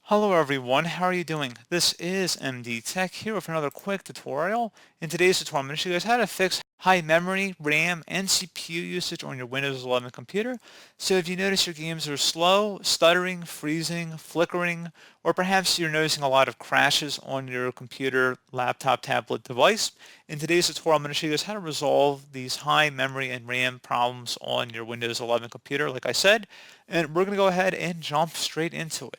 Hello everyone, how are you doing? This is MD Tech here with another quick tutorial. In today's tutorial, I'm going to show you guys how to fix high memory, RAM, and CPU usage on your Windows 11 computer. So if you notice your games are slow, stuttering, freezing, flickering, or perhaps you're noticing a lot of crashes on your computer, laptop, tablet device, in today's tutorial, I'm going to show you guys how to resolve these high memory and RAM problems on your Windows 11 computer, like I said, and we're going to go ahead and jump straight into it.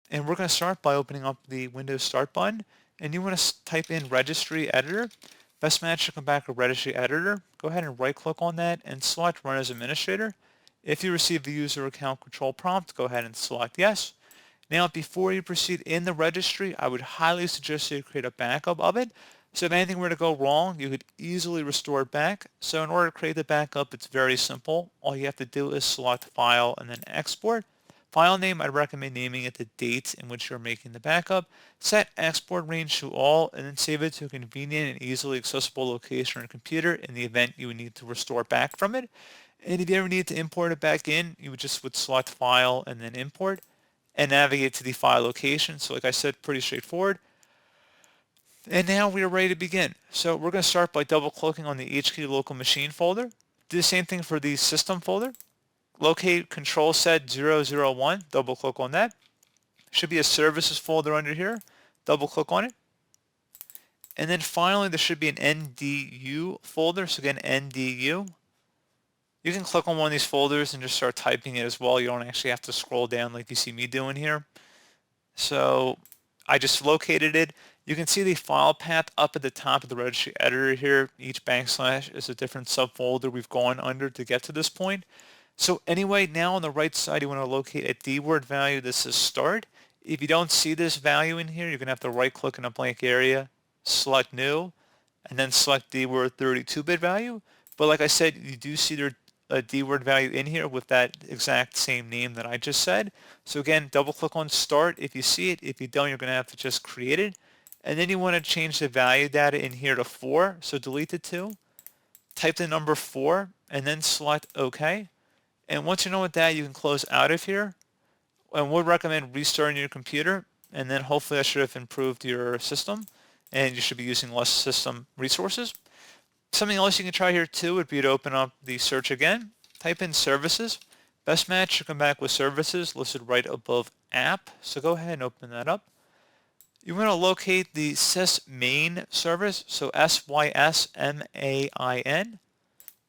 And we're going to start by opening up the Windows Start button. And you want to type in Registry Editor. Best match to come back with Registry Editor. Go ahead and right click on that and select Run as Administrator. If you receive the user account control prompt, go ahead and select Yes. Now, before you proceed in the registry, I would highly suggest you create a backup of it. So if anything were to go wrong, you could easily restore it back. So in order to create the backup, it's very simple. All you have to do is select File and then Export. File name, I'd recommend naming it the date in which you're making the backup. Set export range to all, and then save it to a convenient and easily accessible location on your computer in the event you would need to restore back from it. And if you ever need to import it back in, you would select File and then Import and navigate to the file location. So like I said, pretty straightforward. And now we are ready to begin. So we're going to start by double clicking on the HK local machine folder. Do the same thing for the system folder. Locate control set 001, double click on that. Should be a services folder under here. Double click on it. And then finally there should be an NDU folder. So again, NDU. You can click on one of these folders and just start typing it as well. You don't actually have to scroll down like you see me doing here. So I just located it. You can see the file path up at the top of the registry editor here. Each backslash is a different subfolder we've gone under to get to this point. So anyway, now on the right side, you want to locate a D-word value that says start. If you don't see this value in here, you're going to have to right click in a blank area, select new, and then select D-word 32-bit value. But like I said, you do see there a D-word value in here with that exact same name that I just said. So again, double click on start if you see it. If you don't, you're going to have to just create it. And then you want to change the value data in here to 4. So delete the 2, type the number 4, and then select OK. And once you're done with that, you can close out of here. And we'll recommend restarting your computer. And then hopefully that should have improved your system. And you should be using less system resources. Something else you can try here too would be to open up the search again. Type in services. Best match should come back with services listed right above app. So go ahead and open that up. You want to locate the sysmain service. So SYSMAIN.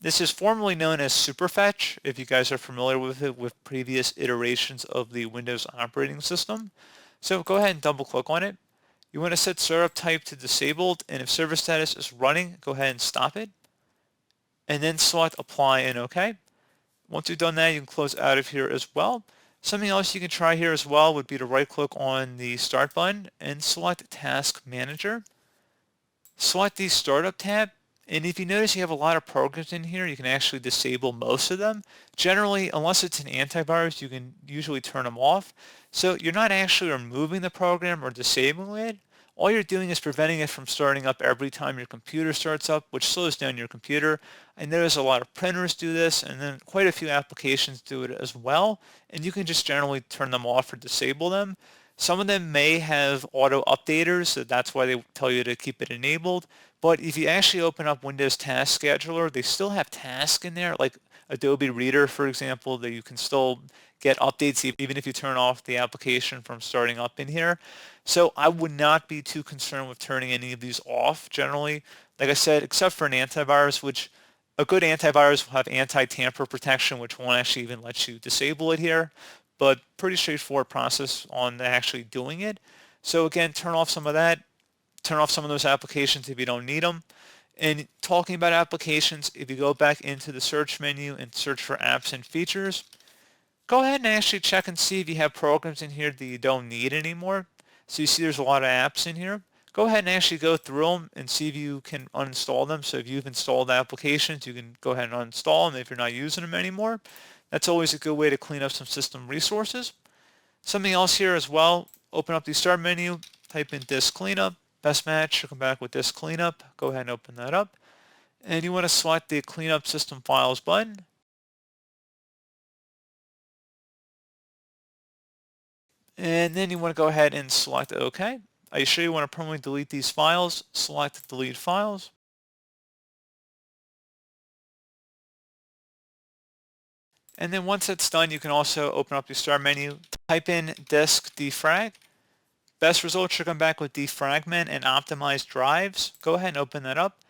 This is formerly known as Superfetch, if you guys are familiar with it with previous iterations of the Windows operating system. So go ahead and double click on it. You want to set startup type to disabled, and if service status is running, go ahead and stop it. And then select apply and OK. Once you've done that, you can close out of here as well. Something else you can try here as well would be to right click on the start button and select task manager. Select the startup tab. And if you notice you have a lot of programs in here, you can actually disable most of them. Generally, unless it's an antivirus, you can usually turn them off. So you're not actually removing the program or disabling it. All you're doing is preventing it from starting up every time your computer starts up, which slows down your computer. I notice a lot of printers do this, and then quite a few applications do it as well. And you can just generally turn them off or disable them. Some of them may have auto updaters, so that's why they tell you to keep it enabled. But if you actually open up Windows Task Scheduler, they still have tasks in there, like Adobe Reader, for example, that you can still get updates even if you turn off the application from starting up in here. So I would not be too concerned with turning any of these off generally. Like I said, except for an antivirus, which a good antivirus will have anti-tamper protection, which won't actually even let you disable it here. But pretty straightforward process on actually doing it. So again, turn off some of that. Turn off some of those applications if you don't need them. And talking about applications, if you go back into the search menu and search for apps and features, go ahead and actually check and see if you have programs in here that you don't need anymore. So you see there's a lot of apps in here. Go ahead and actually go through them and see if you can uninstall them. So if you've installed applications, you can go ahead and uninstall them if you're not using them anymore. That's always a good way to clean up some system resources. Something else here as well, open up the start menu, type in disk cleanup. Best match should come back with disk cleanup. Go ahead and open that up. And you want to select the cleanup system files button. And then you want to go ahead and select OK. Are you sure you want to permanently delete these files? Select Delete Files. And then once that's done, you can also open up your Start menu, type in Disk Defrag. Best results should come back with Defragment and Optimized Drives. Go ahead and open that up.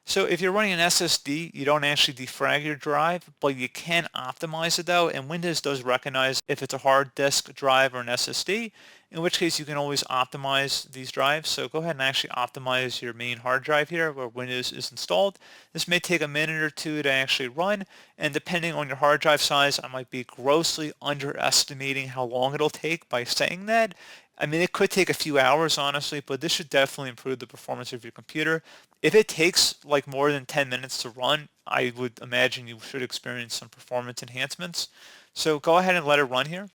So if you're running an SSD, you don't actually defrag your drive, but you can optimize it though, and Windows does recognize if it's a hard disk drive or an SSD, in which case you can always optimize these drives. So go ahead and actually optimize your main hard drive here where Windows is installed. This may take a minute or two to actually run, and depending on your hard drive size, I might be grossly underestimating how long it'll take by saying that. I mean, it could take a few hours, honestly, but this should definitely improve the performance of your computer. If it takes like more than 10 minutes to run, I would imagine you should experience some performance enhancements. So go ahead and let it run here.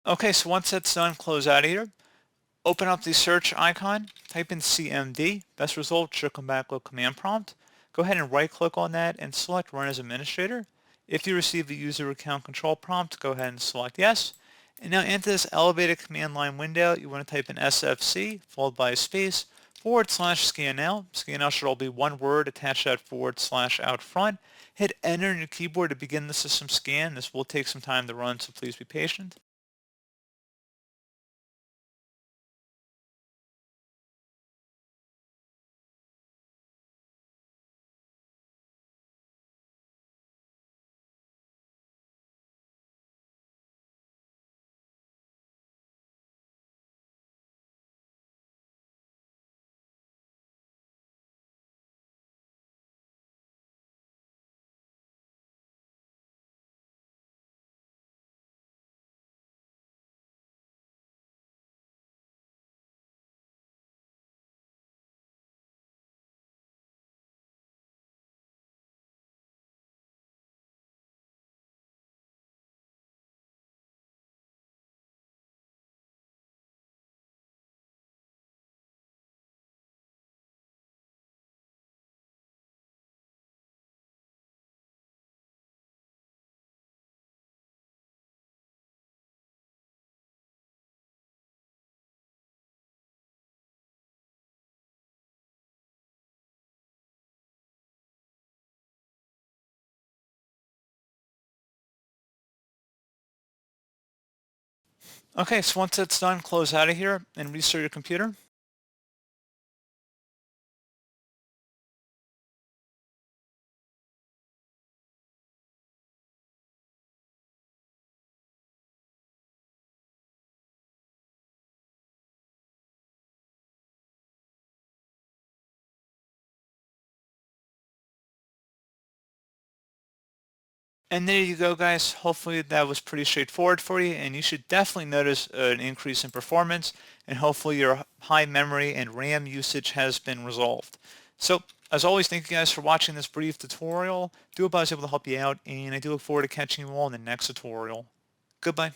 Okay, so once that's done, close out of here. Open up the search icon, type in CMD. Best result should come back with command prompt. Go ahead and right click on that and select Run as Administrator. If you receive the user account control prompt, go ahead and select Yes. And now into this elevated command line window, you want to type in SFC followed by a space /scan now. Scan now should all be one word attached to that / out front. Hit enter on your keyboard to begin the system scan. This will take some time to run, so please be patient. Okay, so once that's done, close out of here and restart your computer. And there you go, guys. Hopefully that was pretty straightforward for you, and you should definitely notice an increase in performance, and hopefully your high memory and RAM usage has been resolved. So, as always, thank you guys for watching this brief tutorial. Do hope I was able to help you out, and I do look forward to catching you all in the next tutorial. Goodbye.